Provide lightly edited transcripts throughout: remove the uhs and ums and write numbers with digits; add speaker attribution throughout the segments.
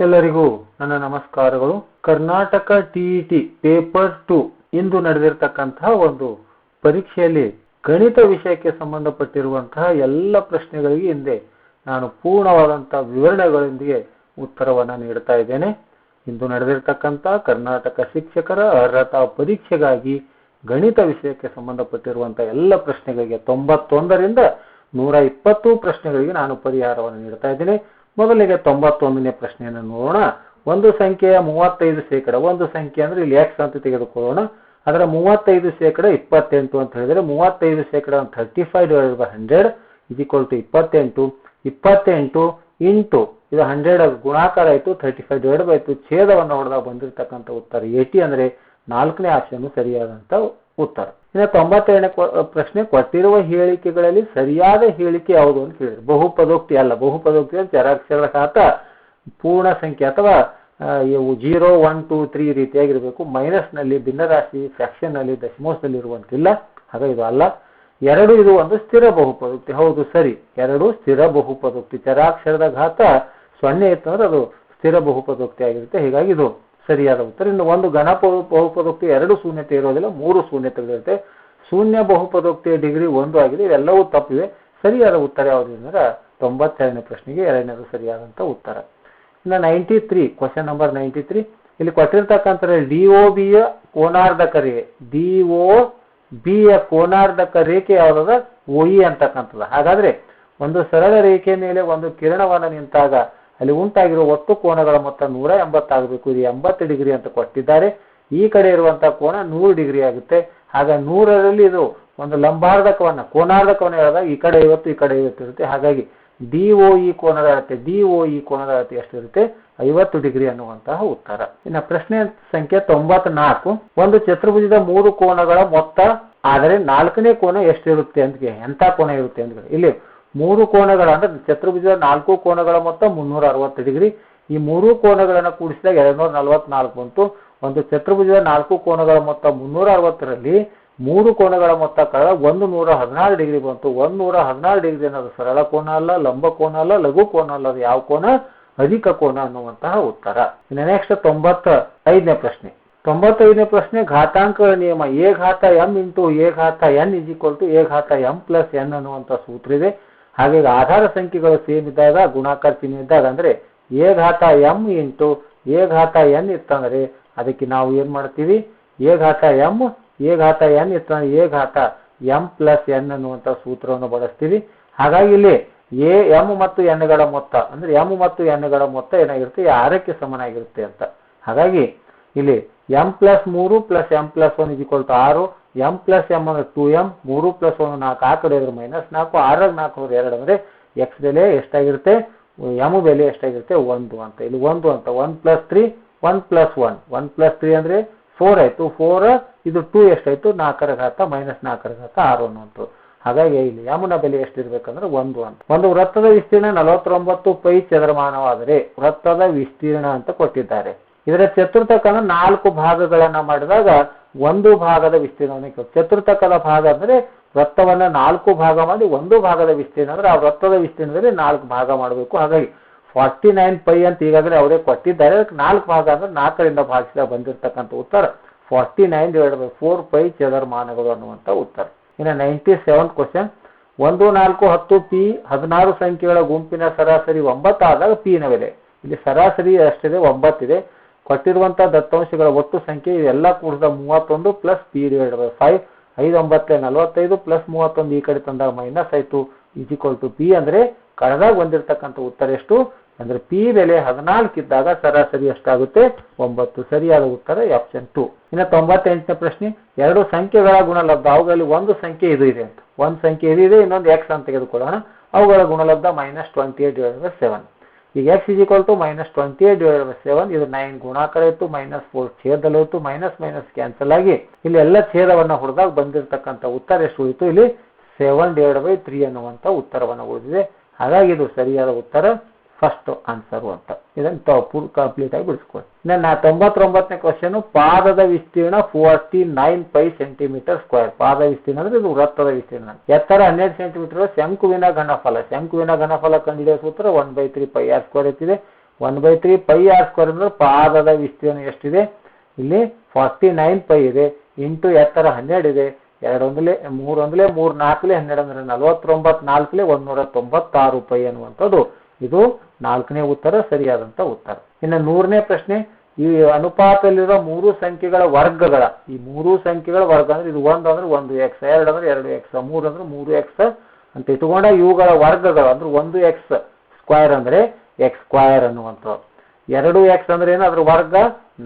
Speaker 1: ಎಲ್ಲರಿಗೂ ನನ್ನ ನಮಸ್ಕಾರಗಳು. ಕರ್ನಾಟಕ ಟಿಇಟಿ ಪೇಪರ್ 2 ಇಂದು ನಡೆದಿರತಕ್ಕಂತಹ ಒಂದು ಪರೀಕ್ಷೆಯಲ್ಲಿ ಗಣಿತ ವಿಷಯಕ್ಕೆ ಸಂಬಂಧಪಟ್ಟಿರುವಂತಹ ಎಲ್ಲ ಪ್ರಶ್ನೆಗಳಿಗೆ ಹಿಂದೆ ನಾನು ಪೂರ್ಣವಾದಂತಹ ವಿವರಣೆಗಳೊಂದಿಗೆ ಉತ್ತರವನ್ನು ನೀಡ್ತಾ ಇದ್ದೇನೆ. ಇಂದು ನಡೆದಿರತಕ್ಕಂತಹ ಕರ್ನಾಟಕ ಶಿಕ್ಷಕರ ಅರ್ಹತಾ ಪರೀಕ್ಷೆಗಾಗಿ ಗಣಿತ ವಿಷಯಕ್ಕೆ ಸಂಬಂಧಪಟ್ಟಿರುವಂತಹ ಎಲ್ಲ ಪ್ರಶ್ನೆಗಳಿಗೆ 91ರಿಂದ 120 ಪ್ರಶ್ನೆಗಳಿಗೆ ನಾನು ಪರಿಹಾರವನ್ನು ನೀಡ್ತಾ ಇದ್ದೇನೆ. ಮೊದಲಿಗೆ 91ನೇ ಪ್ರಶ್ನೆಯನ್ನು ನೋಡೋಣ. ಒಂದು ಸಂಖ್ಯೆಯ 35%, ಒಂದು ಸಂಖ್ಯೆ ಅಂದ್ರೆ ಇಲ್ಲಿ x ಅಂತ ತೆಗೆದುಕೊಳ್ಳೋಣ. ಅದರ 35% 28 ಅಂತ ಹೇಳಿದ್ರೆ 35% 35/100 28. 28 ಇಂಟು ಇದು 100 ಗುಣಾಕಾರ ಆಯಿತು, 35/2 ಛೇದವನ್ನು ಹೊಡೆದಾಗ ಬಂದಿರತಕ್ಕಂಥ ಉತ್ತರ 80 ಅಂದ್ರೆ 4ನೇ ಆಪ್ಷನ್ ಸರಿಯಾದಂತ ಉತ್ತರ. ಇನ್ನು 92ನೇ ಪ್ರಶ್ನೆ, ಕೊಟ್ಟಿರುವ ಹೇಳಿಕೆಗಳಲ್ಲಿ ಸರಿಯಾದ ಹೇಳಿಕೆ ಯಾವುದು ಅಂತ ಹೇಳಿದ್ರು. ಬಹುಪದೋಕ್ತಿ ಅಲ್ಲ, ಬಹುಪದೋಕ್ತಿ ಚರಾಕ್ಷರಗಳ ಖಾತ ಪೂರ್ಣ ಸಂಖ್ಯೆ ಅಥವಾ 0 1 2 3 ರೀತಿಯಾಗಿರಬೇಕು. ಮೈನಸ್ ನಲ್ಲಿ, ಭಿನ್ನರಾಶಿ, ಫ್ರಾಕ್ಷನ್ ನಲ್ಲಿ, ದಶಮಾಂಶದಲ್ಲಿ ಇರುವಂತಿಲ್ಲ. ಹಾಗೆ ಇದು ಅಲ್ಲ. 2 ಇದು ಒಂದು ಸ್ಥಿರ ಬಹುಪದೋಕ್ತಿ. ಹೌದು, ಸರಿ, 2 ಸ್ಥಿರ ಬಹುಪದೋಕ್ತಿ. ಚರಾಕ್ಷರದ ಘಾತ 0 ಇತ್ತು ಅಂದ್ರೆ ಅದು ಸ್ಥಿರ ಬಹುಪದೋಕ್ತಿ ಆಗಿರುತ್ತೆ. ಹೀಗಾಗಿ ಇದು ಸರಿಯಾದ ಉತ್ತರ. ಇನ್ನು ಒಂದು ಘನ ಬಹುಪದೋಕ್ತಿ 2 ಶೂನ್ಯತೆ ಇರೋದಿಲ್ಲ, 3 ಶೂನ್ಯತೆಗಳಿರುತ್ತೆ. ಶೂನ್ಯ ಬಹುಪದೋಕ್ತಿಯ ಡಿಗ್ರಿ 1 ಆಗಿದೆ. ಇವೆಲ್ಲವೂ ತಪ್ಪಿವೆ. ಸರಿಯಾದ ಉತ್ತರ ಯಾವುದು ಅಂದ್ರೆ 92ನೇ ಪ್ರಶ್ನೆಗೆ 2ನೇದು ಸರಿಯಾದಂತ ಉತ್ತರ. ಇನ್ನು 93, ಕ್ವಶನ್ ನಂಬರ್ 93, ಇಲ್ಲಿ ಕೊಟ್ಟಿರ್ತಕ್ಕಂಥ DOB ಯ ಕೋನಾರ್ಧಕ ರೇಖೆ, DOB ಯ ಕೋನಾರ್ಧಕ ರೇಖೆ ಯಾವ್ದದ? OE ಅಂತಕ್ಕಂಥದ್ದು. ಹಾಗಾದ್ರೆ ಒಂದು ಸರಳ ರೇಖೆ ಮೇಲೆ ಒಂದು ಕಿರಣವನ್ನು ನಿಂತಾಗ ಅಲ್ಲಿ ಉಂಟಾಗಿರುವ ಒಟ್ಟು ಕೋನಗಳ ಮೊತ್ತ 180 ಆಗಬೇಕು. ಇದು 80 ಡಿಗ್ರಿ ಅಂತ ಕೊಟ್ಟಿದ್ದಾರೆ. ಈ ಕಡೆ ಇರುವಂತಹ ಕೋನ 100 ಡಿಗ್ರಿ ಆಗುತ್ತೆ. ಹಾಗ 100ರಲ್ಲಿ ಇದು ಒಂದು ಲಂಬಾರ್ಧಕವನ್ನ, ಕೋನಾರ್ಧಕವನ್ನು ಹೇಳಿದಾಗ ಈ ಕಡೆ 50 ಈ ಕಡೆ 50 ಇರುತ್ತೆ. ಹಾಗಾಗಿ DOE ಕೋನದ ಅಳತೆ, DOE ಕೋನದ ಅಳತೆ ಎಷ್ಟಿರುತ್ತೆ? 50 ಡಿಗ್ರಿ ಅನ್ನುವಂತಹ ಉತ್ತರ. ಇನ್ನು ಪ್ರಶ್ನೆ ಸಂಖ್ಯೆ 94, ಒಂದು ಚತುರ್ಭುಜದ 3 ಕೋನಗಳ ಮೊತ್ತ ಆದರೆ 4ನೇ ಕೋನ ಎಷ್ಟಿರುತ್ತೆ ಅಂತ, ಎಂತ ಕೋನ ಇರುತ್ತೆ ಅಂತ. ಇಲ್ಲಿ 3 ಕೋನಗಳ ಅಂದ್ರೆ ಚತುರ್ಭುಜದ 4 ಕೋನಗಳ ಮೊತ್ತ 360 ಡಿಗ್ರಿ. ಈ 3 ಕೋನಗಳನ್ನು ಕೂಡಿಸಿದಾಗ 244 ಬಂತು. ಒಂದು ಚತುರ್ಭುಜದ 4 ಕೋನಗಳ ಮೊತ್ತ 360ರಲ್ಲಿ 3 ಕೋನಗಳ ಮೊತ್ತ ಕಳೆದ 114 ಡಿಗ್ರಿ ಬಂತು. 114 ಡಿಗ್ರಿ ಅನ್ನೋದು ಸರಳ ಕೋನ ಅಲ್ಲ, ಲಂಬ ಕೋನ ಅಲ್ಲ, ಲಘು ಕೋನ ಅಲ್ಲ. ಅದು ಯಾವ ಕೋನ? ಅಧಿಕ ಕೋನ ಅನ್ನುವಂತಹ ಉತ್ತರ. ಇನ್ನು ನೆಕ್ಸ್ಟ್ 95ನೇ ಪ್ರಶ್ನೆ. 95ನೇ ಪ್ರಶ್ನೆ, ಘಾತಾಂಕಗಳ ನಿಯಮ. ಎ ಘಾತ m ಇಂಟು ಎ ಘಾತ n ಎ ಘಾತ m ಪ್ಲಸ್ n ಅನ್ನುವಂಥ ಸೂತ್ರ ಇದೆ. ಹಾಗೆ ಆಧಾರ ಸಂಖ್ಯೆಗಳು ಸೇಮ್ ಇದ್ದಾಗ, ಗುಣಾಕಾರ ಚಿಹ್ನೆ ಇದ್ದಾಗ, ಅಂದ್ರೆ ಎ ಘಾತ m ಇಂಟು ಎ ಘಾತ n ಇತ್ತಂದ್ರೆ ಅದಕ್ಕೆ ನಾವು ಏನ್ ಮಾಡ್ತೀವಿ? ಎ ಘಾತ m ಎ ಘಾತ n ಇತ್ತಂದ್ರೆ ಎ ಘಾತ m ಪ್ಲಸ್ n ಅನ್ನುವಂಥ ಸೂತ್ರವನ್ನು ಬಳಸ್ತೀವಿ. ಹಾಗಾಗಿ ಇಲ್ಲಿ m ಮತ್ತು n ಗಳ ಮೊತ್ತ ಅಂದ್ರೆ m ಮತ್ತು n ಗಳ ಮೊತ್ತ ಏನಾಗಿರುತ್ತೆ? 6ಕ್ಕೆ ಸಮನಾಗಿರುತ್ತೆ ಅಂತ. ಹಾಗಾಗಿ ಇಲ್ಲಿ m plus 3 plus m plus 1 6, m plus m ಅಂದ್ರೆ 2m, 3 ಪ್ಲಸ್ 1 4, ಆ ಕಡೆ ಇದ್ರೆ -4, 6 4 2 ಅಂದ್ರೆ x ಬೆಲೆ ಎಷ್ಟಾಗಿರುತ್ತೆ? m ಬೆಲೆ ಎಷ್ಟಾಗಿರುತ್ತೆ? 1 ಅಂತ. ಇಲ್ಲಿ 1 ಅಂತ. 1 ಪ್ಲಸ್ 3 1 ಪ್ಲಸ್ 1 1 ಪ್ಲಸ್ 3 ಅಂದ್ರೆ 4 ಆಯ್ತು. 4 ಇದು 2 ಎಷ್ಟಾಯ್ತು? 4ರ ಘಾತ -4ರ ಘಾತ 6 ಅನ್ನುವಂಥದ್ದು. ಹಾಗಾಗಿ ಇಲ್ಲಿ ಯಮನ ಬೆಲೆ ಎಷ್ಟಿರ್ಬೇಕಂದ್ರೆ 1 ಅಂತ. ಒಂದು ವೃತ್ತದ ವಿಸ್ತೀರ್ಣ 49 ಪೈ ಚದರಮಾನವಾದರೆ ವೃತ್ತದ ವಿಸ್ತೀರ್ಣ ಅಂತ ಕೊಟ್ಟಿದ್ದಾರೆ. ಇದರ ಚತುರ್ಥಕನ 4 ಭಾಗಗಳನ್ನ ಮಾಡಿದಾಗ ಒಂದು ಭಾಗದ ವಿಸ್ತೀರ್ಣವನ್ನು. ಚತುರ್ಥಕದ ಭಾಗ ಅಂದ್ರೆ ವೃತ್ತವನ್ನ 4 ಭಾಗ ಮಾಡಿ ಒಂದು ಭಾಗದ ವಿಸ್ತೀರ್ಣ ಅಂದ್ರೆ ಆ ವೃತ್ತದ ವಿಸ್ತೀರ್ಣದಲ್ಲಿ 4 ಭಾಗ ಮಾಡಬೇಕು. ಹಾಗಾಗಿ 49 ಪೈ ಅಂತ ಈಗಾಗಲೇ ಅವರೇ ಕೊಟ್ಟಿದ್ದಾರೆ. 4 ಭಾಗ ಅಂದ್ರೆ 4ರಿಂದ ಭಾಗಿಸಿದಾಗ ಬಂದಿರತಕ್ಕಂಥ ಉತ್ತರ 49/4 ಪೈ ಚದರಮಾನಗಳು ಅನ್ನುವಂಥ ಉತ್ತರ. ಇನ್ನು 97th ಕ್ವಶನ್, 1 4 10 ಪಿ 16 ಸಂಖ್ಯೆಗಳ ಗುಂಪಿನ ಸರಾಸರಿ 9 ಆದಾಗ ಪಿ ನ ಬೆಲೆ. ಇಲ್ಲಿ ಸರಾಸರಿ ಎಷ್ಟಿದೆ? 9 ಇದೆ. ಕೊಟ್ಟಿರುವಂತಹ ದತ್ತಾಂಶಗಳ ಒಟ್ಟು ಸಂಖ್ಯೆ ಇವೆಲ್ಲ ಕೂಡಿದ 31 ಪ್ಲಸ್ p/5. 5 9 45 ಪ್ಲಸ್ 31 ಈ ಕಡೆ ತಂದಾಗ ಮೈನಸ್ ಆಯ್ತು. ಪಿ ಅಂದ್ರೆ ಕಳೆದಾಗ ಬಂದಿರತಕ್ಕಂಥ ಉತ್ತರ ಎಷ್ಟು ಅಂದ್ರೆ ಪಿ ಬೆಲೆ 14 ಇದ್ದಾಗ ಸರಾಸರಿ ಎಷ್ಟಾಗುತ್ತೆ? 9. ಸರಿಯಾದ ಉತ್ತರ ಆಪ್ಷನ್ 2. ಇನ್ನು 98ನೇ ಪ್ರಶ್ನೆ, 2 ಸಂಖ್ಯೆಗಳ ಗುಣಲಬ್ಧ. ಅವುಗಳಲ್ಲಿ ಒಂದು ಸಂಖ್ಯೆ ಇದು ಇದೆ ಅಂತ, ಒಂದು ಸಂಖ್ಯೆ ಇದು ಇದೆ, ಇನ್ನೊಂದು x ಅಂತ ತೆಗೆದುಕೊಳ್ಳೋಣ. ಅವುಗಳ ಗುಣಲಬ್ಧ -28/7. ಈಗ x -28/7, ಇದು 9 ಗುಣಾಕಾರ ಇತ್ತು, -4 ಛೇದದಲ್ಲಿ ಹೋಯ್ತು, ಮೈನಸ್ ಕ್ಯಾನ್ಸಲ್ ಆಗಿ ಇಲ್ಲಿ ಎಲ್ಲ ಛೇದವನ್ನು ಹೊಡೆದಾಗ ಬಂದಿರತಕ್ಕಂಥ ಉತ್ತರ ಎಷ್ಟು ಉಳಿತು? ಇಲ್ಲಿ 7/3 ಅನ್ನುವಂಥ ಉತ್ತರವನ್ನು ಉಳಿದಿದೆ. ಹಾಗಾಗಿ ಇದು ಸರಿಯಾದ ಉತ್ತರ, ಫಸ್ಟ್ ಆನ್ಸರ್ ಅಂತ. ಇದನ್ನು ಕಂಪ್ಲೀಟ್ ಆಗಿ ಬಿಡಿಸ್ಕೊಳ್ಳಿ. ಇನ್ನು 99ನೇ ಕ್ವಶನ್, ಪಾದದ ವಿಸ್ತೀರ್ಣ 49 ಪೈ ಸೆಂಟಿಮೀಟರ್ ಸ್ಕ್ವೇರ್. ಪಾದ ವಿಸ್ತೀರ್ಣ ಅಂದ್ರೆ ಇದು ವೃತ್ತದ ವಿಸ್ತೀರ್ಣ. ಎತ್ತರ 12 ಸೆಂಟಿಮೀಟರ್. ಶಂಕುವಿನ ಘನಫಲ ಕಂಡುಹಿಡಿಯುವ ಸೂತ್ರ 1/3 ಪೈ r ಸ್ಕ್ವೇರ್ ಇತ್ತಿದೆ. 1/3 ಪೈ ಆರ್ ಸ್ಕ್ವೇರ್ ಅಂದ್ರೆ ಪಾದದ ವಿಸ್ತೀರ್ಣ ಎಷ್ಟಿದೆ? ಇಲ್ಲಿ 49 ಪೈ ಇದೆ, ಇಂಟು ಎತ್ತರ 12 ಇದೆ, 2 ಒಂದಲೇ 3 ಒಂದಲೇ 3 4ಲೇ 12 ಅಂದ್ರೆ 49 4ಲೇ 196 ಪೈ ಅನ್ನುವಂಥದ್ದು ಇದು 4ನೇ ಉತ್ತರ, ಸರಿಯಾದಂತ ಉತ್ತರ. ಇನ್ನು 100ನೇ ಪ್ರಶ್ನೆ, ಈ ಅನುಪಾತದಲ್ಲಿರುವ 3 ಸಂಖ್ಯೆಗಳ ವರ್ಗಗಳ, ಈ 3 ಸಂಖ್ಯೆಗಳ ವರ್ಗ ಅಂದ್ರೆ ಇದು 1 ಅಂದ್ರೆ 1x, 2 ಅಂದ್ರೆ 2x, 3 ಅಂದ್ರೆ 3x ಅಂತ ಇಟ್ಟುಕೊಂಡ ಇವುಗಳ ವರ್ಗಗಳು ಅಂದ್ರೆ 1x ಸ್ಕ್ವೇರ್ ಅಂದ್ರೆ x ಸ್ಕ್ವೇರ್ ಅನ್ನುವಂಥದ್ದು. 2x ಅಂದ್ರೆ ಏನು? ಅದ್ರ ವರ್ಗ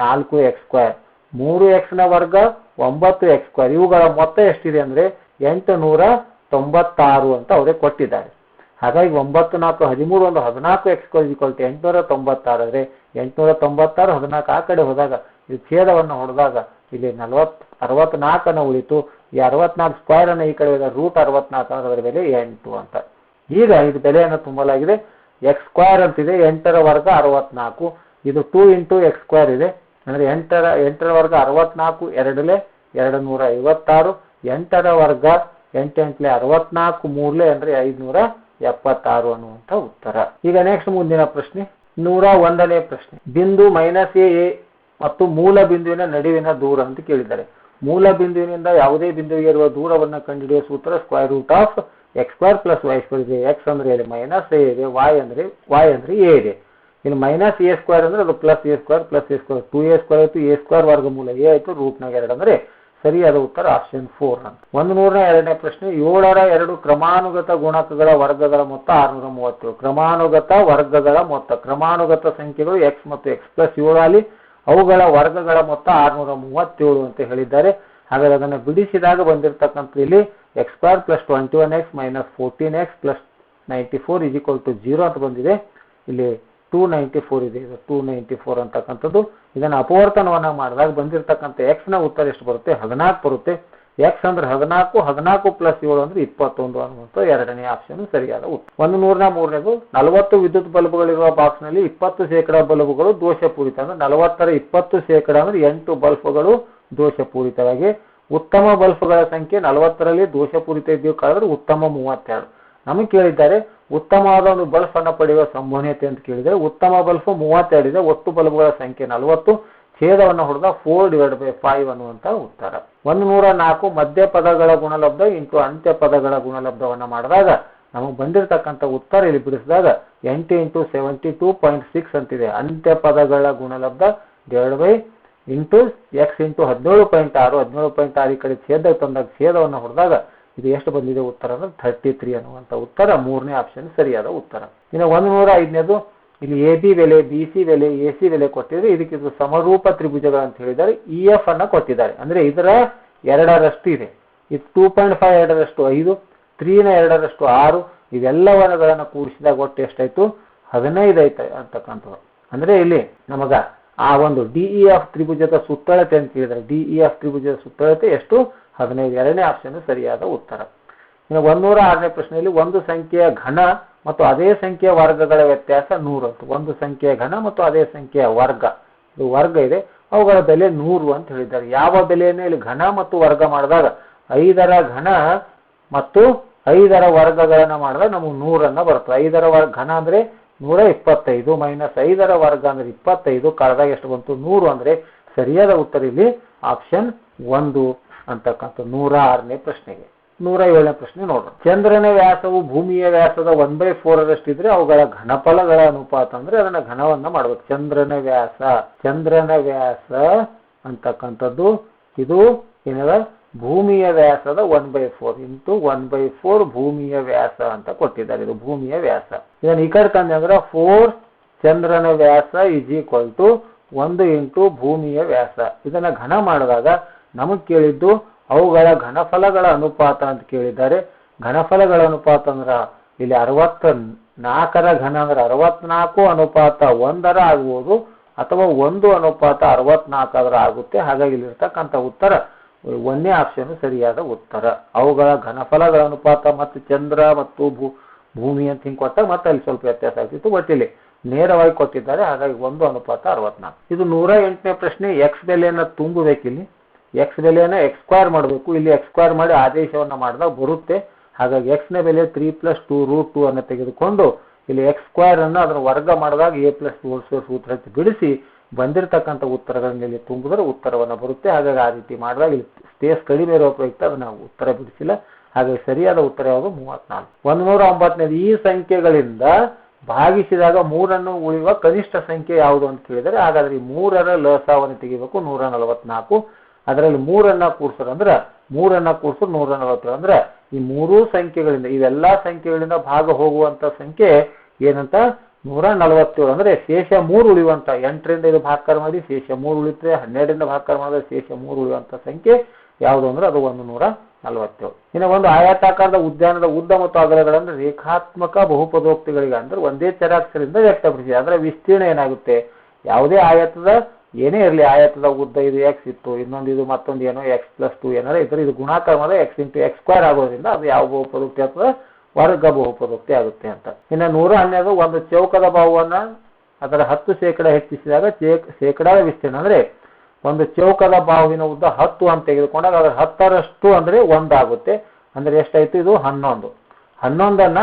Speaker 1: 4x ಸ್ಕ್ವೇರ್. 3x ನ ವರ್ಗ 9x ಸ್ಕ್ವೇರ್. ಇವುಗಳ ಮೊತ್ತ ಎಷ್ಟಿದೆ ಅಂದ್ರೆ 896 ಅಂತ ಅವರೇ ಕೊಟ್ಟಿದ್ದಾರೆ. ಹಾಗಾಗಿ 9 4 13 ಒಂದು 14x ಸ್ಕ್ವೇರ್ 896 ಅಂದ್ರೆ 896 14 ಆ ಕಡೆ ಹೋದಾಗ ಇದು ಛೇದವನ್ನು ಹೊಡೆದಾಗ ಇಲ್ಲಿ 64 ಉಳಿತು. ಈ 64 ಸ್ಕ್ವೇರ್ ಅನ್ನು ಈ ಕಡೆ √64 ಅದರ ಬೆಲೆ 8 ಅಂತ. ಈಗ ಇದು ಬೆಲೆಯನ್ನು ತುಂಬಲಾಗಿದೆ. x ಸ್ಕ್ವೇರ್ ಅಂತಿದೆ, 8ರ ವರ್ಗ 64, ಇದು 2 ಇಂಟು x ಸ್ಕ್ವೇರ್ ಇದೆ ಅಂದ್ರೆ 8ರ ವರ್ಗ 64, 2ಲೇ 256, 8ರ ವರ್ಗ 8 8ಲೇ 64, 3ಲೇ ಅಂದ್ರೆ 576 ಅನ್ನುವಂಥ ಉತ್ತರ. ಈಗ ನೆಕ್ಸ್ಟ್ ಮುಂದಿನ ಪ್ರಶ್ನೆ 101ನೇ ಪ್ರಶ್ನೆ. ಬಿಂದು -a ಮತ್ತು ಮೂಲ ಬಿಂದುವಿನ ನಡುವಿನ ದೂರ ಅಂತ ಕೇಳಿದ್ದಾರೆ. ಮೂಲ ಬಿಂದುವಿನಿಂದ ಯಾವುದೇ ಬಿಂದುವಿಗೆ ಇರುವ ದೂರವನ್ನು ಕಂಡುಹಿಡಿಯುವ ಸೂತ್ರ square root of x square plus y square ಇದೆ. x ಅಂದ್ರೆ ಇಲ್ಲಿ -a ಇದೆ, y ಅಂದ್ರೆ a ಇದೆ. ಇನ್ನು -a ಸ್ಕ್ವೇರ್ ಅಂದ್ರೆ ಅದು plus a square plus a square, 2a square ಆಯ್ತು, a ಸ್ಕ್ವೇರ್ ವರ್ಗಮೂಲ a ಆಯ್ತು, ರೂಟ್ನಾಗ 2 ಅಂದ್ರೆ ಸರಿಯಾದ ಉತ್ತರ ಆಪ್ಷನ್ 4 ಅಂತ. 102ನೇ ಪ್ರಶ್ನೆ 7ರ 2 ಕ್ರಮಾನುಗತ ಗುಣಕಗಳ ವರ್ಗಗಳ ಮೊತ್ತ 637. ಕ್ರಮಾನುಗತ ವರ್ಗಗಳ ಮೊತ್ತ, ಕ್ರಮಾನುಗತ ಸಂಖ್ಯೆಗಳು x ಮತ್ತು x ಪ್ಲಸ್ 7 ಅಲ್ಲಿ ಅವುಗಳ ವರ್ಗಗಳ ಮೊತ್ತ 637 ಅಂತ ಹೇಳಿದ್ದಾರೆ. ಹಾಗಾದ್ರೆ ಅದನ್ನು ಬಿಡಿಸಿದಾಗ ಬಂದಿರತಕ್ಕಂಥ ಇಲ್ಲಿ x square plus 21x minus 14x plus 94 0 ಅಂತ ಬಂದಿದೆ. ಇಲ್ಲಿ 294 ಇದೆ, ಇದು 294 ಅಂತಕ್ಕಂಥದ್ದು. ಇದನ್ನು ಅಪವರ್ತನವನ್ನ ಮಾಡಿದಾಗ ಬಂದಿರತಕ್ಕಂಥ x ನ ಉತ್ತರ ಎಷ್ಟು ಬರುತ್ತೆ? 14 ಬರುತ್ತೆ. x ಅಂದ್ರೆ 14, 14 ಪ್ಲಸ್ 7 ಅಂದ್ರೆ 21 ಅನ್ನುವಂಥ ಎರಡನೇ ಆಪ್ಷನ್ ಸರಿಯಾದ ಉತ್ತರ. 103ನೇದು 40 ವಿದ್ಯುತ್ ಬಲ್ಬ್ಗಳಿರುವ ಬಾಕ್ಸ್ ನಲ್ಲಿ 20% ಬಲ್ಬ್ಗಳು ದೋಷಪೂರಿತ ಅಂದ್ರೆ 40ರ 20% ಅಂದ್ರೆ 8 ಬಲ್ಬ್ಗಳು ದೋಷಪೂರಿತವಾಗಿ, ಉತ್ತಮ ಬಲ್ಬ್ಗಳ ಸಂಖ್ಯೆ 40ರಲ್ಲಿ ದೋಷಪೂರಿತ ಇದ್ದೀವಿ ಕಳೆದ್ರೆ ಉತ್ತಮ 32. ನಮಗೆ ಕೇಳಿದ್ದಾರೆ ಉತ್ತಮವಾದ ಒಂದು ಬಲ್ಬ್ ಅನ್ನು ಪಡೆಯುವ ಸಂಭವನೀಯತೆ ಅಂತ ಕೇಳಿದರೆ ಉತ್ತಮ ಬಲ್ಬ್ 32 ಇದೆ, ಒಟ್ಟು ಬಲ್ಬ್ಗಳ ಸಂಖ್ಯೆ 40, ಛೇದವನ್ನು ಹೊಡೆದ 4/5 ಅನ್ನುವಂಥ ಉತ್ತರ. 104 ಮಧ್ಯ ಪದಗಳ ಗುಣಲಬ್ಧ ಇಂಟು ಅಂತ್ಯ ಪದಗಳ ಗುಣಲಬ್ಧವನ್ನು ಮಾಡಿದಾಗ ನಮಗೆ ಬಂದಿರತಕ್ಕಂಥ ಉತ್ತರ ಇಲ್ಲಿ ಬಿಡಿಸಿದಾಗ 8 ಇಂಟು 72.6 ಅಂತಿದೆ. ಅಂತ್ಯ ಪದಗಳ ಗುಣಲಬ್ಧ ಇಂಟು x ಇಂಟು 17.6, 17.6 ಈ ಕಡೆ ಛೇದ ತಂದಾಗ ಛೇದವನ್ನು ಹೊಡೆದಾಗ ಇದು ಎಷ್ಟು ಬಂದಿದೆ ಉತ್ತರ ಅಂದ್ರೆ 33 ಅನ್ನುವಂಥ ಉತ್ತರ 3ನೇ ಆಪ್ಷನ್ ಸರಿಯಾದ ಉತ್ತರ. ಇನ್ನು 105ನೇದು ಇಲ್ಲಿ AB ಬೆಲೆ, BC ಬೆಲೆ, AC ಬೆಲೆ ಕೊಟ್ಟಿದ್ರೆ ಇದಕ್ಕೆ ಇದು ಸಮರೂಪ ತ್ರಿಭುಜಗಳು ಅಂತ ಹೇಳಿದ್ದಾರೆ. EF ಅನ್ನ ಕೊಟ್ಟಿದ್ದಾರೆ ಅಂದ್ರೆ ಇದರ 2ರಷ್ಟು ಇದೆ. ಇದು 2.5 2ರಷ್ಟು 5, 3ನ 2ರಷ್ಟು 6, ಇವೆಲ್ಲವನ್ನಗಳನ್ನು ಕೂಡಿಸಿದಾಗ ಒಟ್ಟು ಎಷ್ಟಾಯ್ತು? 15 ಆಯ್ತು ಅಂತಕ್ಕಂಥದ್ದು. ಅಂದ್ರೆ ಇಲ್ಲಿ ನಮಗ ಆ ಒಂದು DEF ತ್ರಿಭುಜದ ಸುತ್ತಳತೆ ಅಂತ ಹೇಳಿದ್ರೆ DEF ತ್ರಿಭುಜದ ಸುತ್ತಳತೆ ಎಷ್ಟು? 15. ಎರಡನೇ ಆಪ್ಷನ್ ಸರಿಯಾದ ಉತ್ತರ. ಇನ್ನು 106ನೇ ಪ್ರಶ್ನೆಯಲ್ಲಿ ಒಂದು ಸಂಖ್ಯೆಯ ಘನ ಮತ್ತು ಅದೇ ಸಂಖ್ಯೆಯ ವರ್ಗಗಳ ವ್ಯತ್ಯಾಸ 100 ಅಂತ. ಒಂದು ಸಂಖ್ಯೆಯ ಘನ ಮತ್ತು ಅದೇ ಸಂಖ್ಯೆಯ ವರ್ಗ, ಇದು ವರ್ಗ ಇದೆ, ಅವುಗಳ ಬೆಲೆ 100 ಅಂತ ಹೇಳಿದ್ದಾರೆ. ಯಾವ ಬೆಲೆಯನ್ನು ಇಲ್ಲಿ ಘನ ಮತ್ತು ವರ್ಗ ಮಾಡಿದಾಗ 5ರ ಘನ ಮತ್ತು 5ರ ವರ್ಗಗಳನ್ನ ಮಾಡಿದಾಗ ನಮಗೆ 100 ಬರ್ತದೆ. 5ರ ಘನ ಅಂದ್ರೆ 125 ಮೈನಸ್ 5ರ ವರ್ಗ ಅಂದ್ರೆ 25, ಕಳೆದಾಗ ಎಷ್ಟು ಬಂತು? 100 ಅಂದ್ರೆ ಸರಿಯಾದ ಉತ್ತರ ಇಲ್ಲಿ ಆಪ್ಷನ್ 1 ಅಂತಕ್ಕಂಥ 106ನೇ ಪ್ರಶ್ನೆಗೆ. 107ನೇ ಪ್ರಶ್ನೆ ನೋಡೋಣ. ಚಂದ್ರನ ವ್ಯಾಸವು ಭೂಮಿಯ ವ್ಯಾಸದ 1/4ರಷ್ಟಿದ್ರೆ ಅವುಗಳ ಘನಫಲಗಳ ಅನುಪಾತ ಅಂದ್ರೆ ಅದನ್ನ ಘನವನ್ನ ಮಾಡಬೇಕು. ಚಂದ್ರನ ವ್ಯಾಸ ಅಂತಕ್ಕಂಥದ್ದು ಇದು ಏನದ ಭೂಮಿಯ ವ್ಯಾಸದ 1/4 ಇಂಟು 1/4 ಭೂಮಿಯ ವ್ಯಾಸ ಅಂತ ಕೊಟ್ಟಿದ್ದಾರೆ. ಇದು ಭೂಮಿಯ ವ್ಯಾಸ. ಇದನ್ನು ಈ ಕಡೆ ತಂದೆ ಅಂದ್ರೆ 4 ಚಂದ್ರನ ವ್ಯಾಸ ಇಸ್ ಈಕ್ವಲ್ ಟು 1 ಇಂಟು ಭೂಮಿಯ ವ್ಯಾಸ. ಇದನ್ನ ಘನ ಮಾಡಿದಾಗ ನಮಗ್ ಕೇಳಿದ್ದು ಅವುಗಳ ಘನಫಲಗಳ ಅನುಪಾತ ಅಂತ ಕೇಳಿದ್ದಾರೆ. ಘನಫಲಗಳ ಅನುಪಾತ ಅಂದ್ರ ಇಲ್ಲಿ 64ರ ಘನ ಅಂದ್ರೆ 64 ಅನುಪಾತ 1ರ ಆಗ್ಬೋದು ಅಥವಾ 1 ಅನುಪಾತ 64 ಆಗುತ್ತೆ. ಹಾಗಾಗಿ ಇಲ್ಲಿರ್ತಕ್ಕಂಥ ಉತ್ತರ 1ನೇ ಆಪ್ಷನ್ ಸರಿಯಾದ ಉತ್ತರ. ಅವುಗಳ ಘನಫಲಗಳ ಅನುಪಾತ ಮತ್ತು ಚಂದ್ರ ಮತ್ತು ಭೂಮಿ ಅಂತ ಹಿಂಗೆ ಕೊಟ್ಟಾಗ ಮತ್ತೆ ಅಲ್ಲಿ ಸ್ವಲ್ಪ ವ್ಯತ್ಯಾಸ ಆಗ್ತಿತ್ತು. ಬಟ್ ಇಲ್ಲಿ ನೇರವಾಗಿ ಕೊಟ್ಟಿದ್ದಾರೆ, ಹಾಗಾಗಿ 1 ಅನುಪಾತ 64. ಇದು 108ನೇ ಪ್ರಶ್ನೆ. ಎಕ್ಸ್ ಬೆಲೆಯನ್ನು ತುಂಬಬೇಕಿಲ್ಲಿ. ಎಕ್ಸ್ ಬೆಲೆಯನ್ನು x ಸ್ಕ್ವೇರ್ ಮಾಡಬೇಕು. ಇಲ್ಲಿ x ಸ್ಕ್ವೇರ್ ಮಾಡಿ ಆದೇಶವನ್ನು ಮಾಡಿದಾಗ ಬರುತ್ತೆ. ಹಾಗಾಗಿ x ನ ಬೆಲೆ 3 + 2√2 ಅನ್ನು ತೆಗೆದುಕೊಂಡು ಇಲ್ಲಿ ಎಕ್ಸ್ ಸ್ಕ್ವೇರ್ ಅನ್ನು ಅದರ ವರ್ಗ ಮಾಡಿದಾಗ ಎ ಪ್ಲಸ್ ಹೋಲ್ ಸ್ಕ್ವೇರ್ ಸೂತ್ರ ಹಚ್ಚಿ ಬಿಡಿಸಿ ಬಂದಿರತಕ್ಕಂಥ ಉತ್ತರಗಳನ್ನ ಇಲ್ಲಿ ತುಂಬಿದ್ರೆ ಉತ್ತರವನ್ನು ಬರುತ್ತೆ. ಹಾಗಾಗಿ ಆ ರೀತಿ ಮಾಡಿದಾಗ ಇಲ್ಲಿ ಸ್ಪೇಸ್ ಕಡಿಮೆ ಇರೋ ಪ್ರಯುಕ್ತ ಅದು ನಾವು ಉತ್ತರ ಬಿಡಿಸಿಲ್ಲ. ಹಾಗಾಗಿ ಸರಿಯಾದ ಉತ್ತರ ಯಾವುದು 34. 109ನೇದು ಈ ಸಂಖ್ಯೆಗಳಿಂದ ಭಾಗಿಸಿದಾಗ 3 ಉಳಿಯುವ ಕನಿಷ್ಠ ಸಂಖ್ಯೆ ಯಾವುದು ಅಂತ ಕೇಳಿದರೆ ಹಾಗಾದ್ರೆ ಈ 3ರ ಲಸಾವನ್ನು ತೆಗಿಬೇಕು 144. ಅದರಲ್ಲಿ 3 ಕೂಡಿಸೋದು ಅಂದ್ರೆ 3 ಕೂಡಿಸೋದು 147 ಅಂದ್ರೆ ಈ ಮೂರೂ ಸಂಖ್ಯೆಗಳಿಂದ ಇವೆಲ್ಲಾ ಸಂಖ್ಯೆಗಳಿಂದ ಭಾಗ ಹೋಗುವಂತ ಸಂಖ್ಯೆ ಏನಂತ 147 ಅಂದ್ರೆ ಶೇಷ 3 ಉಳಿಯುವಂತ 8ರಿಂದ ಇದು ಭಾಗಾಕಾರ ಮಾಡಿ ಶೇಷ 3 ಉಳಿಯುತ್ತೆ. 12ರಿಂದ ಭಾಗಾಕಾರ ಮಾಡಿದ್ರೆ ಶೇಷ 3 ಉಳಿಯುವಂತ ಸಂಖ್ಯೆ ಯಾವುದು ಅಂದ್ರೆ ಅದು 147. ಇನ್ನು ಒಂದು ಆಯತಾಕಾರದ ಉದ್ಯಾನದ ಉದ್ದ ಮತ್ತು ಅಗಲಗಳನ್ನು ರೇಖಾತ್ಮಕ ಬಹುಪದೋಕ್ತಿಗಳಿಗೆ ಅಂದ್ರೆ ಒಂದೇ ಚರಾಕ್ಷರದಿಂದ ವ್ಯಕ್ತಪಡಿಸಿ. ಅದರ ವಿಸ್ತೀರ್ಣ ಏನಾಗುತ್ತೆ, ಯಾವುದೇ ಆಯತದ ಏನೇ ಇರಲಿ ಆಯತದ ಉದ್ದ ಇದು ಎಕ್ಸ್ ಇತ್ತು, ಇನ್ನೊಂದು ಇದು ಮತ್ತೊಂದು ಏನೋ x+2 ಏನಾರ ಇದ್ರೆ ಇದು ಗುಣಾಕಾರ ಮಾಡಿದ್ರೆ x × x² ಆಗೋದ್ರಿಂದ ಅದು ಯಾವ ಬಹುಪದೋಕ್ತಿ ಆಗ್ತದೆ, ವರ್ಗ ಬಹುಪದೋಕ್ತಿ ಆಗುತ್ತೆ ಅಂತ. ಇನ್ನು 112 ಒಂದು ಚೌಕದ ಬಾಹುವನ್ನ ಅದರ 10% ಹೆಚ್ಚಿಸಿದಾಗ ಶೇಕಡಾದ ವಿಸ್ತೀರ್ಣ ಅಂದ್ರೆ ಒಂದು ಚೌಕದ ಬಾಹುವಿನ ಉದ್ದ 10 ಅಂತ ತೆಗೆದುಕೊಂಡಾಗ ಅದರ 10ರಷ್ಟು ಅಂದ್ರೆ 1 ಆಗುತ್ತೆ. ಅಂದ್ರೆ ಎಷ್ಟಾಯ್ತು, ಇದು 11. 11ನ್ನ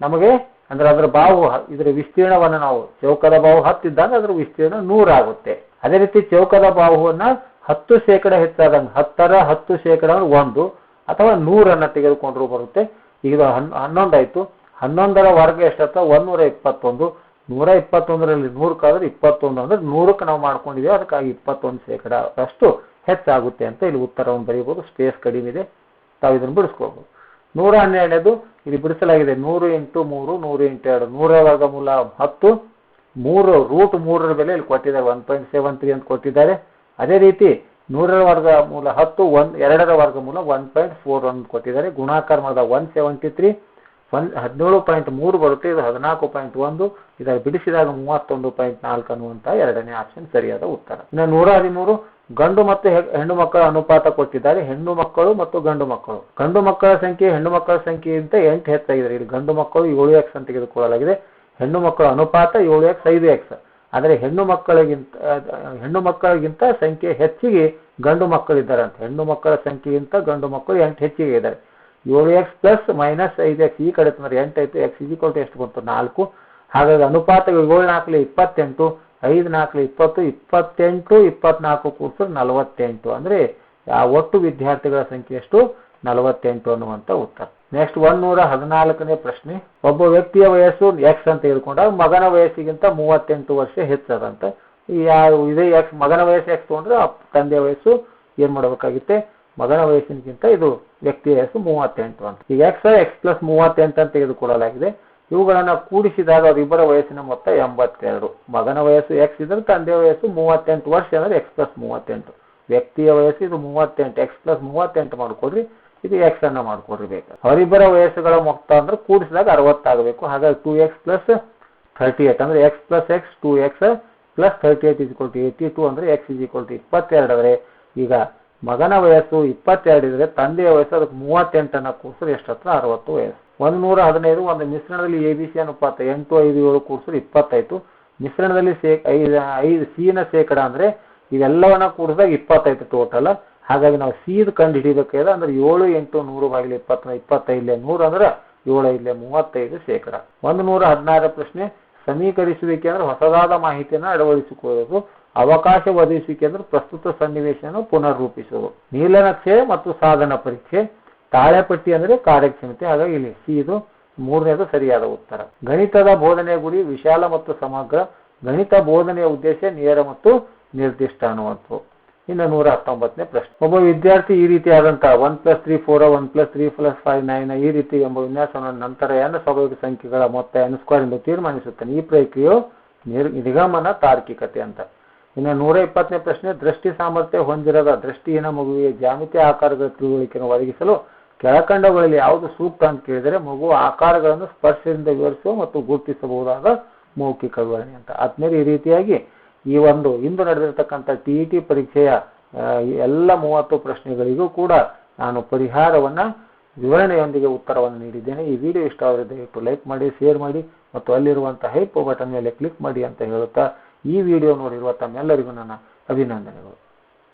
Speaker 1: ನಮಗೆ ಅಂದ್ರೆ ಅದರ ಬಾಹು ಇದರ ವಿಸ್ತೀರ್ಣವನ್ನು ನಾವು ಚೌಕದ ಬಾಹು 10 ಇದ್ದಾಗ ಅದರ ವಿಸ್ತೀರ್ಣ 100 ಆಗುತ್ತೆ. ಅದೇ ರೀತಿ ಚೌಕದ ಬಾಹುವನ್ನ 10% ಹೆಚ್ಚಾದಂಗೆ 10ರ 10% ಅಂದ್ರೆ 1 ಅಥವಾ 100 ತೆಗೆದುಕೊಂಡ್ರು ಬರುತ್ತೆ. ಈಗ 11 ಆಯ್ತು. 11ರ ವರ್ಗ ಎಷ್ಟಾಗ್ತದೆ 121. 121ರಲ್ಲಿ 100 ಕಾದ್ರೆ 21 ಅಂದ್ರೆ 100ಕ್ಕೆ ನಾವು ಮಾಡ್ಕೊಂಡಿದ್ದೀವಿ, ಅದಕ್ಕಾಗಿ 21% ಅಷ್ಟು ಹೆಚ್ಚಾಗುತ್ತೆ ಅಂತ ಇಲ್ಲಿ ಉತ್ತರವನ್ನು ಬರೀಬಹುದು. ಸ್ಪೇಸ್ ಕಡಿಮೆ ಇದೆ, ತಾವು ಇದನ್ನು ಬಿಡಿಸ್ಕೋಬಹುದು. 112ನೇದು ಇಲ್ಲಿ ಬಿಡಿಸಲಾಗಿದೆ 100 × 3 100 × 2 100ರ ವರ್ಗಮೂಲ 10 3√3ರ ಬೆಲೆ ಇಲ್ಲಿ ಕೊಟ್ಟಿದ್ದಾರೆ 1.73 ಅಂತ ಕೊಟ್ಟಿದ್ದಾರೆ. ಅದೇ ರೀತಿ 100ರ ವರ್ಗಮೂಲ 10 2ರ ವರ್ಗಮೂಲ 1.41 ಕೊಟ್ಟಿದ್ದಾರೆ. ಗುಣಾಕಾರ ಮಾಡಿದಾಗ 173 17.3 ಬರುತ್ತೆ. ಇದು 14.1. ಇದರ ಬಿಡಿಸಿದಾಗ 31.4 ಅನ್ನುವಂತ ಎರಡನೇ ಆಪ್ಷನ್ ಸರಿಯಾದ ಉತ್ತರ. ಇನ್ನು 113 ಗಂಡು ಮತ್ತು ಹೆಣ್ಣು ಮಕ್ಕಳ ಅನುಪಾತ ಕೊಟ್ಟಿದ್ದಾರೆ. ಹೆಣ್ಣು ಮಕ್ಕಳು ಮತ್ತು ಗಂಡು ಮಕ್ಕಳು. ಗಂಡು ಮಕ್ಕಳ ಸಂಖ್ಯೆ ಹೆಣ್ಣು ಮಕ್ಕಳ ಸಂಖ್ಯೆಗಿಂತ 8 ಹೆಚ್ಚಾಗಿದೆ. ಇಲ್ಲಿ ಗಂಡು ಮಕ್ಕಳು 7x ಅಂತ ತೆಗೆದುಕೊಳ್ಳಲಾಗಿದೆ. ಹೆಣ್ಣು ಮಕ್ಕಳ ಅನುಪಾತ 7x 5x. ಆದರೆ ಹೆಣ್ಣು ಮಕ್ಕಳಿಗಿಂತ ಸಂಖ್ಯೆ ಹೆಚ್ಚಿಗೆ ಗಂಡು ಮಕ್ಕಳಿದ್ದಾರೆ ಅಂತ. ಹೆಣ್ಣು ಮಕ್ಕಳ ಸಂಖ್ಯೆಗಿಂತ ಗಂಡು ಮಕ್ಕಳು 8 ಹೆಚ್ಚಿಗೆ ಇದ್ದಾರೆ. 7x + -5x ಈ ಕಡೆ ತಂದ್ರೆ 8 ಆಯ್ತು. x = ಎಷ್ಟು ಬಂತು 4. ಹಾಗಾಗಿ ಅನುಪಾತ 7 4 28 5 4 20 28 24 ಕೂಡಿಸಿದ್ರೆ 48 ಅಂದ್ರೆ ಆ ಒಟ್ಟು ವಿದ್ಯಾರ್ಥಿಗಳ ಸಂಖ್ಯೆ ಎಷ್ಟು 48 ಅನ್ನುವಂತ ಉತ್ತರ. ನೆಕ್ಸ್ಟ್ 114ನೇ ಪ್ರಶ್ನೆ. ಒಬ್ಬ ವ್ಯಕ್ತಿಯ ವಯಸ್ಸು x ಅಂತ ತೆಗೆದುಕೊಂಡಾಗ ಮಗನ ವಯಸ್ಸಿಗಿಂತ 38 ವರ್ಷ ಹೆಚ್ಚದಂತ. ಇದೇ x ಮಗನ ವಯಸ್ಸು x ತಗೊಂಡ್ರೆ ತಂದೆಯ ವಯಸ್ಸು ಏನ್ ಮಾಡಬೇಕಾಗುತ್ತೆ, ಮಗನ ವಯಸ್ಸಿನಗಿಂತ ಇದು ವ್ಯಕ್ತಿಯ ವಯಸ್ಸು 38 ಅಂತ. ಈಗ x + 38 ಅಂತ ತೆಗೆದುಕೊಳ್ಳಲಾಗಿದೆ. ಇವುಗಳನ್ನ ಕೂಡಿಸಿದಾಗ ಅವರಿಬ್ಬರ ವಯಸ್ಸಿನ ಮೊತ್ತ 82. ಮಗನ ವಯಸ್ಸು x ಇದ್ರೆ ತಂದೆಯ ವಯಸ್ಸು 38 ವರ್ಷ ಅಂದ್ರೆ x + 38. ವ್ಯಕ್ತಿಯ ವಯಸ್ಸು ಇದು 38 x + 38 ಮಾಡ್ಕೊಡ್ರಿ, ಇದು x ಅನ್ನ ಮಾಡ್ಕೊಡ್ರಿ ಬೇಕು. ಅವರಿಬ್ಬರ ವಯಸ್ಸುಗಳ ಮೊತ್ತ ಅಂದ್ರೆ ಕೂಡಿಸಿದಾಗ 60 ಆಗಬೇಕು. ಹಾಗಾಗಿ 2x + 38 ಅಂದ್ರೆ x + x 2x + 38 = 82 ಅಂದ್ರೆ x = 22. ಆದರೆ ಈಗ ಮಗನ ವಯಸ್ಸು 22 ಇದ್ರೆ ತಂದೆಯ ವಯಸ್ಸು ಅದಕ್ಕೆ 38 ಅನ್ನ ಕೂಡಿಸಿದ್ರೆ ಎಷ್ಟತ್ರ 60 ವಯಸ್ಸು. 115 ಒಂದು ಮಿಶ್ರಣದಲ್ಲಿ ABC ಅನುಪಾತ 8 5 7 ಕೂಡಿಸಿದ್ರೆ 20 ಮಿಶ್ರಣದಲ್ಲಿ C ನ ಶೇಕಡ ಅಂದ್ರೆ ಇವೆಲ್ಲವನ್ನ ಕೂಡಿಸಿದಾಗ 25 ಟೋಟಲ್. ಹಾಗಾಗಿ ನಾವು C ಕಂಡು ಹಿಡಿಬೇಕಾದ್ರೆ ಅಂದ್ರೆ 7 8 100 / 20 25 100 ಅಂದ್ರೆ 7 35%. 116 ಪ್ರಶ್ನೆ. ಸಮೀಕರಿಸುವಿಕೆ ಅಂದ್ರೆ ಹೊಸದಾದ ಮಾಹಿತಿಯನ್ನು ಅಳವಡಿಸಿಕೊಳ್ಳುವುದು. ಅವಕಾಶ ಒದಗಿಸುವಿಕೆ ಅಂದ್ರೆ ಪ್ರಸ್ತುತ ಸನ್ನಿವೇಶವನ್ನು ಪುನರ್ರೂಪಿಸುವುದು. ನೀಲನಕ್ಷೆ ಮತ್ತು ಸಾಧನ ಪರೀಕ್ಷೆ. ತಾಳೆಪಟ್ಟಿ ಅಂದ್ರೆ ಕಾರ್ಯಕ್ಷಮತೆ. ಹಾಗಾಗಿ ಇಲ್ಲಿ ಸಿ ಇದು 3ನೇದು ಸರಿಯಾದ ಉತ್ತರ. ಗಣಿತದ ಬೋಧನೆಯ ಗುರಿ ವಿಶಾಲ ಮತ್ತು ಸಮಗ್ರ. ಗಣಿತ ಬೋಧನೆಯ ಉದ್ದೇಶ ನೇರ ಮತ್ತು ನಿರ್ದಿಷ್ಟ ಅನ್ನುವಂಥದ್ದು. ಇನ್ನು 119ನೇ ಪ್ರಶ್ನೆ. ಒಬ್ಬ ವಿದ್ಯಾರ್ಥಿ ಈ ರೀತಿಯಾದಂತಹ 1 + 3 4 1 + 3 + 5 9 ಈ ರೀತಿ ಎಂಬ ವಿನ್ಯಾಸವನ್ನು ನಂತರ n ಸ್ವಾಭಾವಿಕ ಸಂಖ್ಯೆಗಳ ಮೊತ್ತ n² ಎಂದು ತೀರ್ಮಾನಿಸುತ್ತಾನೆ. ಈ ಪ್ರಕ್ರಿಯೆಯು ನಿಗಮನ ತಾರ್ಕಿಕತೆ ಅಂತ. ಇನ್ನು 120ನೇ ಪ್ರಶ್ನೆ. ದೃಷ್ಟಿ ಸಾಮರ್ಥ್ಯ ಹೊಂದಿರದ ದೃಷ್ಟಿಹೀನ ಮಗುವಿಗೆ ಜ್ಯಾಮಿತೀಯ ಆಕಾರಗಳ ತಿಳುವಳಿಕೆಯನ್ನು ಒದಗಿಸಲು ಕೆಳಕಂಡಗಳಲ್ಲಿ ಯಾವುದು ಸೂಕ್ತ ಅಂತ ಕೇಳಿದರೆ ಮಗುವ ಆಕಾರಗಳನ್ನು ಸ್ಪರ್ಶದಿಂದ ವಿವರಿಸುವ ಮತ್ತು ಗುರುತಿಸಬಹುದಾದ ಮೌಖಿಕ ವಿವರಣೆ ಅಂತ. ಆದ್ಮೇಲೆ ಈ ರೀತಿಯಾಗಿ ಈ ಒಂದು ಇಂದು ನಡೆದಿರತಕ್ಕಂಥ TET ಪರೀಕ್ಷೆಯ ಎಲ್ಲ 30 ಪ್ರಶ್ನೆಗಳಿಗೂ ಕೂಡ ನಾನು ಪರಿಹಾರವನ್ನ ವಿವರಣೆಯೊಂದಿಗೆ ಉತ್ತರವನ್ನು ನೀಡಿದ್ದೇನೆ. ಈ ವಿಡಿಯೋ ಇಷ್ಟ ಆದರೆ ದಯವಿಟ್ಟು ಲೈಕ್ ಮಾಡಿ, ಶೇರ್ ಮಾಡಿ ಮತ್ತು ಅಲ್ಲಿರುವಂತಹ ಹೈಪ್ ಬಟನ್ ಮೇಲೆ ಕ್ಲಿಕ್ ಮಾಡಿ ಅಂತ ಹೇಳುತ್ತಾ ಈ ವಿಡಿಯೋ ನೋಡಿರುವ ತಮ್ಮೆಲ್ಲರಿಗೂ ನನ್ನ ಅಭಿನಂದನೆಗಳು.